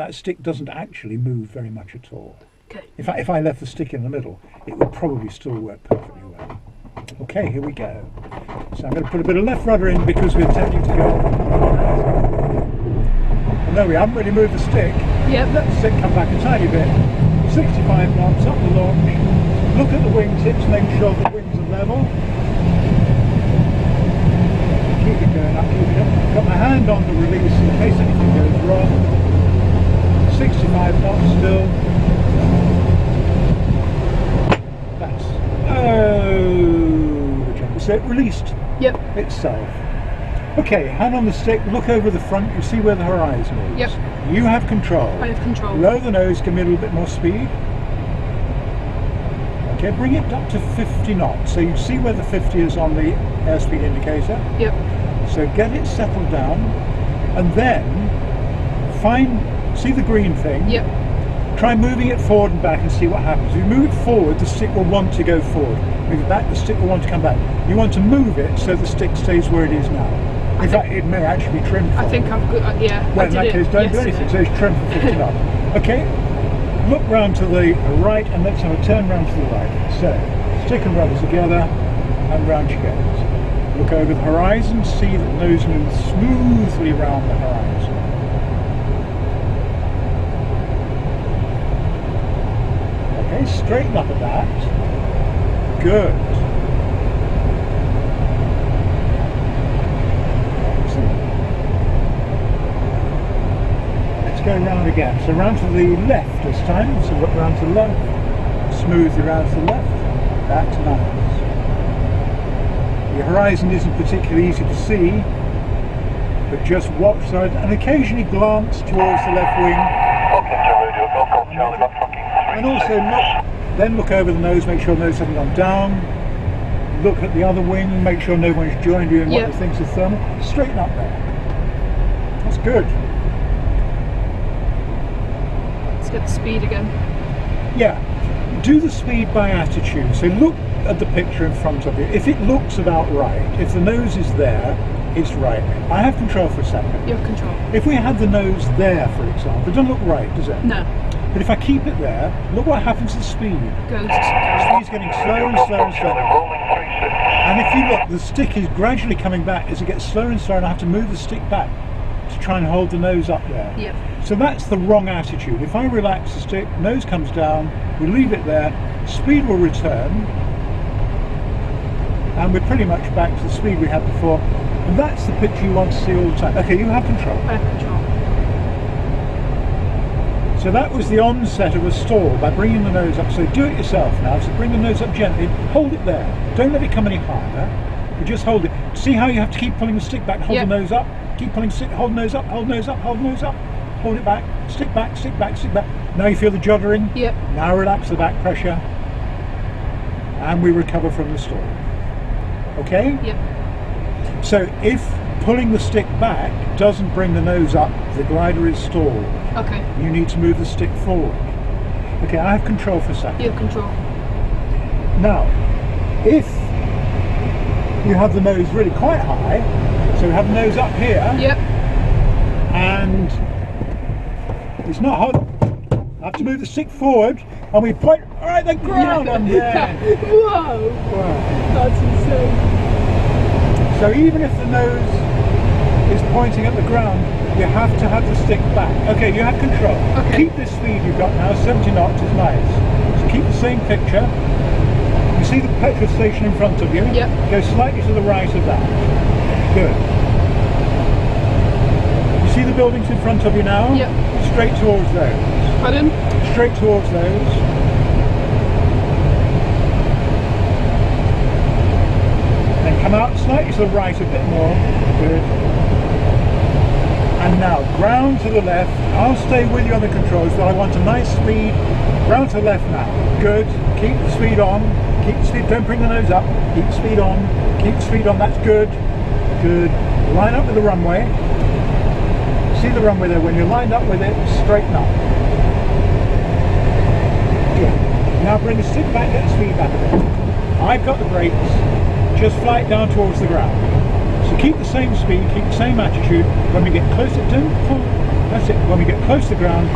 that stick doesn't actually move very much at all. Okay. If I left the stick in the middle, it would probably still work perfectly well. Okay, here we go. So I'm going to put a bit of left rudder in because we're attempting to go. And no, we haven't really moved the stick. Yep. Let the stick come back a tiny bit. 65 knots up the launch. Look at the wingtips, make sure the wings are level. Keep it going up, keep it up. Got my hand on the release in case anything goes wrong. 65 knots still. That's so it released itself. Okay, hand on the stick, look over the front, you see where the horizon is. Yep. You have control. I have control. Lower the nose, give me a little bit more speed. Okay, bring it up to 50 knots. So you see where the 50 is on the airspeed indicator. Yep. So get it settled down, and then see the green thing. Yep. Try moving it forward and back and see what happens. If you move it forward, the stick will want to go forward. Move it back, the stick will want to come back. You want to move it so the stick stays where it is now. In fact, it may actually be trimmed forward. I think I've got, yeah. Well, in that case, don't do anything. So it's trimmed for 50 knots. Okay, look round to the right and let's have a turn round to the right. So, stick and rudder together and round she goes. Look over the horizon, see that the nose moves smoothly round the horizon. Okay, straighten up at that. Good. Excellent. Let's go round again. So round to the left this time. So look round to the left. Smoothly round to the left. That's nice. The horizon isn't particularly easy to see, but just watch side and occasionally glance towards the left wing. And also look over the nose, make sure the nose hasn't gone down. Look at the other wing, make sure no one's joined you in what you think is thermal. Straighten up there. That's good. Let's get the speed again. Yeah, do the speed by attitude. So look at the picture in front of you. If it looks about right, if the nose is there, it's right. I have control for a second. You have control. If we had the nose there, for example, it doesn't look right, does it? No. But if I keep it there, look what happens to the speed. Speed's getting slower and slower and slower. And if you look, the stick is gradually coming back as it gets slower and slower, and I have to move the stick back to try and hold the nose up there. Yep. So that's the wrong attitude. If I relax the stick, nose comes down, we leave it there, speed will return, and we're pretty much back to the speed we had before. And that's the picture you want to see all the time. Okay, you have control. I have control. So that was the onset of a stall by bringing the nose up. So do it yourself now. So bring the nose up gently, hold it there. Don't let it come any higher, but just hold it. See how you have to keep pulling the stick back, hold the nose up, keep pulling stick, hold nose up, hold nose up, hold nose up, hold it back, stick back, stick back, stick back. Now you feel the juddering? Yep. Now relax the back pressure, and we recover from the stall. Okay? Yep. So if pulling the stick back doesn't bring the nose up, the glider is stalled. Okay. You need to move the stick forward. Okay, I have control for a second. You have control. Now, if you have the nose really quite high, so we have the nose up here, yep, and it's not hot, I have to move the stick forward, and we point right at the ground on there. Whoa! Wow. That's insane. So even if the nose is pointing at the ground, you have to have the stick back. Okay, you have control. Okay. Keep this speed you've got now, 70 knots is nice. So keep the same picture. You see the petrol station in front of you? Yep. Go slightly to the right of that. Good. You see the buildings in front of you now? Yep. Straight towards those. Pardon? Straight towards those. Then come out slightly to the right a bit more. Good. And now ground to the left. I'll stay with you on the controls, but I want a nice speed. Ground to the left now. Good. Keep the speed on. Keep the speed. Don't bring the nose up. Keep the speed on. Keep the speed on. That's good. Good. Line up with the runway. See the runway there. When you're lined up with it, straighten up. Good. Now bring the stick back. Get the speed back a bit. I've got the brakes. Just fly it down towards the ground. So keep the same speed, keep the same attitude. When we get closer, don't pull That's it. When we get close to the ground,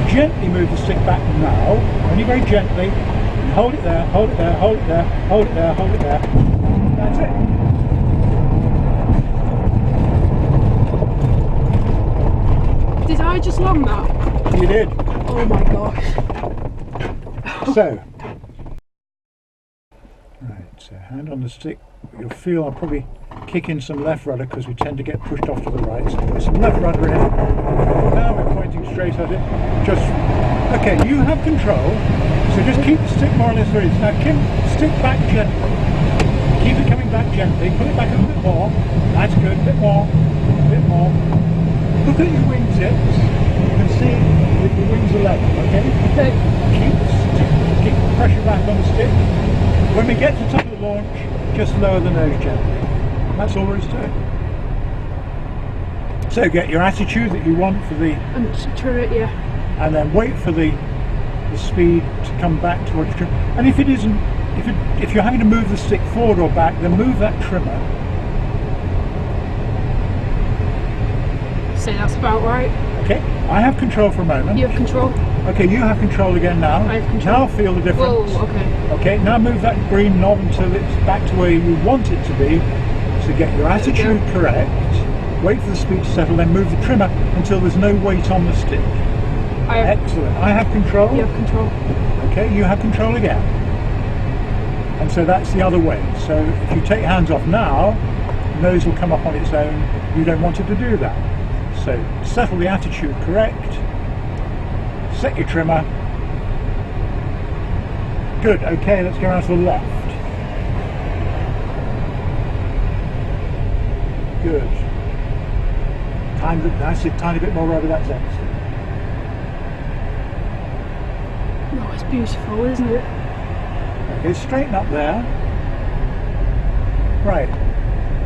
gently move the stick back now, only very gently, and hold it there, hold it there, hold it there, hold it there, hold it there. That's it. Did I just long that? You did. Oh my gosh. So, right, so hand on the stick. You'll feel I'll probably kick in some left rudder because we tend to get pushed off to the right. So put some left rudder in. Now we're pointing straight at it. Just, okay, you have control. So just keep the stick more or less where it is. Now keep the stick back gently. Keep it coming back gently. Pull it back a little bit more. That's good. A bit more. A bit more. Look at your wingtips. You can see that your wings are level, okay? Okay. Keep the pressure back on the stick. When we get to the top of the launch, just lower the nose gently. That's all there is to it. So get your attitude that you want for the, And trim it, yeah. and then wait for the speed to come back towards your trim. And if it isn't, if you're having to move the stick forward or back, then move that trimmer. Say that's about right. Okay, I have control for a moment. You have control. Okay, you have control again now. I have control. Now feel the difference. Whoa, okay. Okay, now move that green knob until it's back to where you want it to be. So get your attitude correct. Wait for the speed to settle, then move the trimmer until there's no weight on the stick. Excellent. I have control. You have control. Okay, you have control again. And so that's the other way. So if you take hands off now, the nose will come up on its own. You don't want it to do that. So settle the attitude correct. Set your trimmer. Good. Okay, let's go around to the left. Good. That's a tiny bit more rudder. That's excellent. Oh, it's beautiful, isn't it? Okay, straighten up there. Right.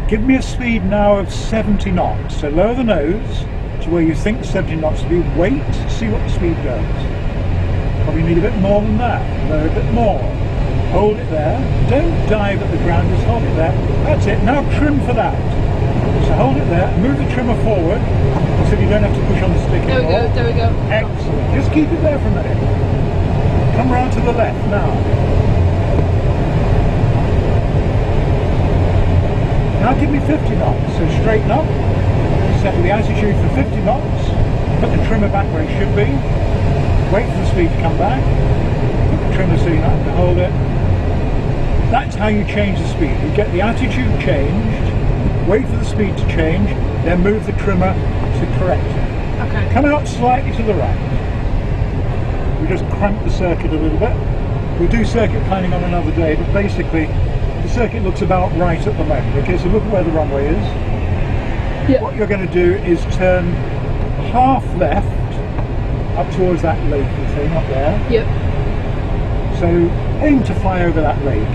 Give me a speed now of 70 knots. So lower the nose to where you think 70 knots to be. Wait, see what the speed goes. Probably need a bit more than that. Lower a bit more. Hold it there. Don't dive at the ground, just hold it there. That's it. Now trim for that. So hold it there. Move the trimmer forward so you don't have to push on the stick There we anymore. go, there we go. Excellent. Just keep it there for a minute. Come round to the left now. Now give me 50 knots, so straighten up, settle the attitude for 50 knots, put the trimmer back where it should be, wait for the speed to come back, put the trimmer so you don't have to hold it. That's how you change the speed. You get the attitude changed, wait for the speed to change, then move the trimmer to correct it. Okay. Come out slightly to the right. We just crank the circuit a little bit. We'll do circuit planning on another day, but basically the circuit looks about right at the moment. Okay, so look where the runway is. Yep. What you're going to do is turn half left up towards that lake thing up there. Yep. So aim to fly over that lake.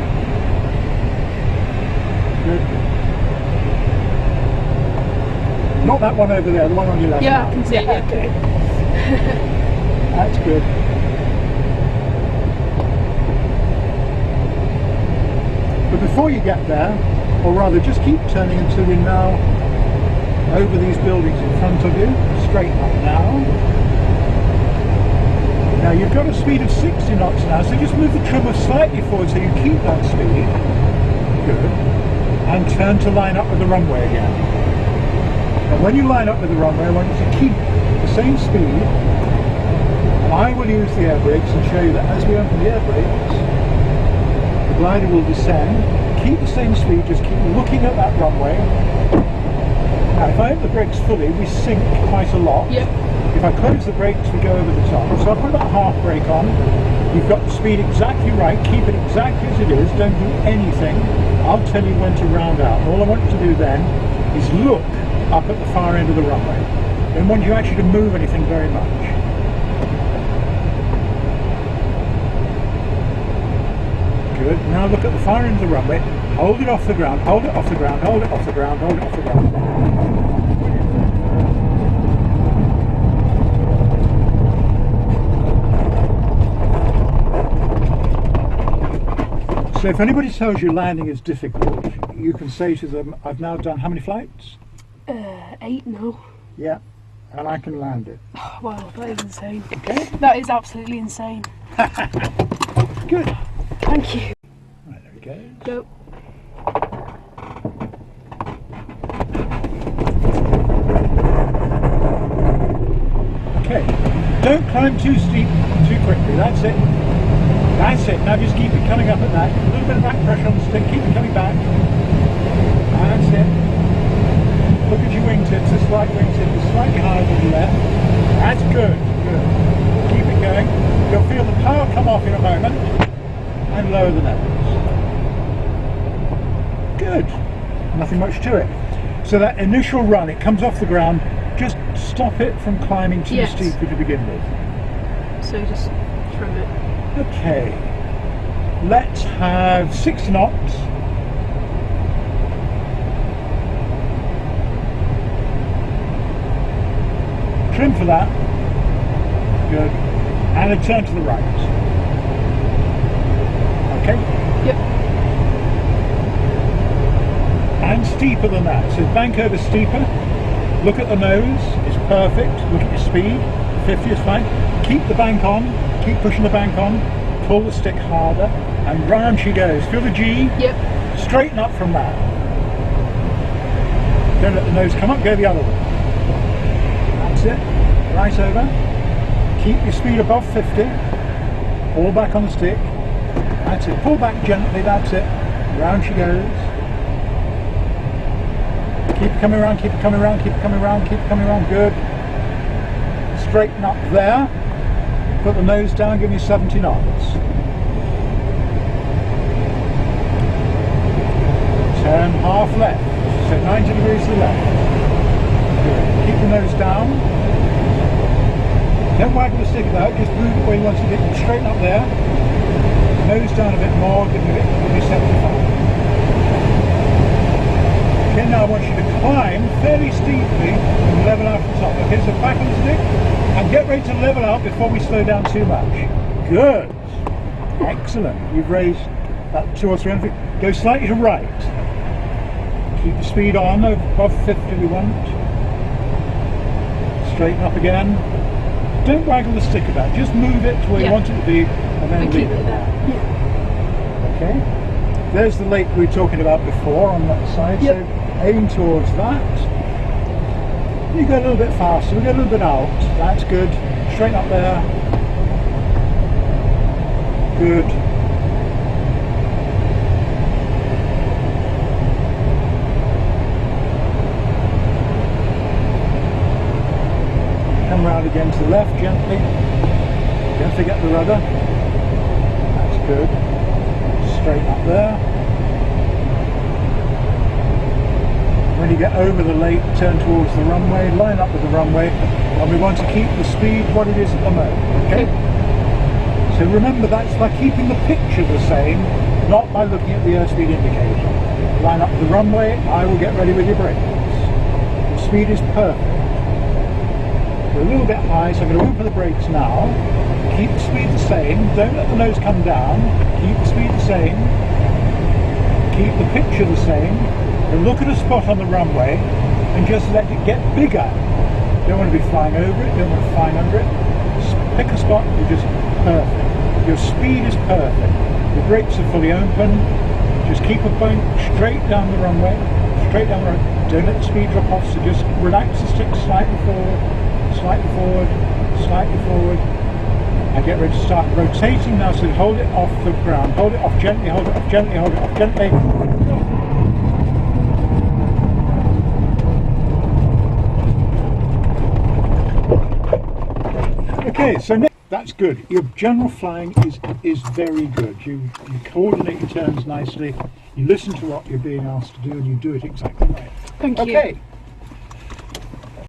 Good. Not that one over there, the one on your left. Yeah, now. I can see it. Okay. That's good. But before you get there, or rather just keep turning until you're now over these buildings in front of you. Straighten up now. Now you've got a speed of 60 knots now, so just move the trimmer slightly forward so you keep that speed. Good. And turn to line up with the runway again. And when you line up with the runway, I want you to keep the same speed. And I will use the air brakes and show you that as we open the air brakes, the glider will descend. Keep the same speed, just keep looking at that runway. Now if I open the brakes fully, we sink quite a lot. Yep. If I close the brakes, we go over the top. So I'll put about half brake on. You've got the speed exactly right. Keep it exactly as it is. Don't do anything. I'll tell you when to round out. And all I want you to do then is look up at the far end of the runway. I don't want you actually to move anything very much. Good. Now look at the far end of the runway. Hold it off the ground. Hold it off the ground. Hold it off the ground. Hold it off the ground. So if anybody tells you landing is difficult, you can say to them, I've now done how many flights? 8 now. Yeah. and I can land it. Oh, wow, that is insane. Okay? That is absolutely insane. Good. Thank you. Right, there we go. Go. Okay, don't climb too steep too quickly, that's it. That's it, now just keep it coming up at that. A little bit of back pressure on the stick, keep it coming back. That's it. Look at your wingtips, a slight wingtip, is slightly higher than the left. That's good, good. Keep it going. You'll feel the power come off in a moment and lower the nose. Good. Nothing much to it. So that initial run, it comes off the ground, just stop it from climbing too steeply to begin with. So just trim it. Okay, let's have 6 knots. Trim for that. Good. And a turn to the right. Okay? Yep. And steeper than that. So bank over steeper. Look at the nose. It's perfect. Look at your speed. 50 is fine. Keep the bank on. Keep pushing the bank on. Pull the stick harder. And round she goes. Feel the G. Yep. Straighten up from that. Don't let the nose come up. Go the other way. That's it. Right over. Keep your speed above 50. All back on the stick. That's it. Pull back gently. That's it. Round she goes. Keep it coming around. Keep it coming around. Keep it coming around. Keep it coming around. Good. Straighten up there. Put the nose down. Give me 70 knots. Turn half left. So 90 degrees to the left. Good. Keep the nose down. Don't waggle the stick about, just move it where you want to get. Straighten up there. Nose down a bit more, give me 75. Okay, now I want you to climb fairly steeply and level out the top. Okay, so back on the stick and get ready to level out before we slow down too much. Good. Excellent. You've raised about 200 or 300 feet. Go slightly to right. Keep the speed on, above 50 we want. Straighten up again. Don't waggle the stick about, just move it to where you want it to be and then leave it there. Yeah. Okay, there's the lake we were talking about before on that side, so aim towards that. You go a little bit faster, we go a little bit out, that's good. Straighten up there. Good. Come round again to the left gently. Don't forget the rudder. That's good. Straighten up there. When you get over the lake, turn towards the runway, line up with the runway, and we want to keep the speed what it is at the moment. Okay? So remember, that's by keeping the picture the same, not by looking at the airspeed indicator. Line up the runway, I will get ready with your brakes. The speed is perfect. We're a little bit high, so I'm going to open the brakes now. Keep the speed the same, don't let the nose come down. Keep the speed the same. Keep the picture the same. And look at a spot on the runway and just let it get bigger. Don't want to be flying over it, don't want to fly under it. Just pick a spot, you're just perfect. Your speed is perfect. The brakes are fully open. Just keep a bank straight down the runway. Straight down the runway. Don't let the speed drop off, so just relax the stick slightly forward. Slightly forward, slightly forward, and get ready to start rotating now, so hold it off the ground, hold it off gently, hold it off gently, hold it off gently. Okay, so now, that's good. Your general flying is very good. You coordinate your turns nicely, you listen to what you're being asked to do, and you do it exactly right. Thank you. Okay.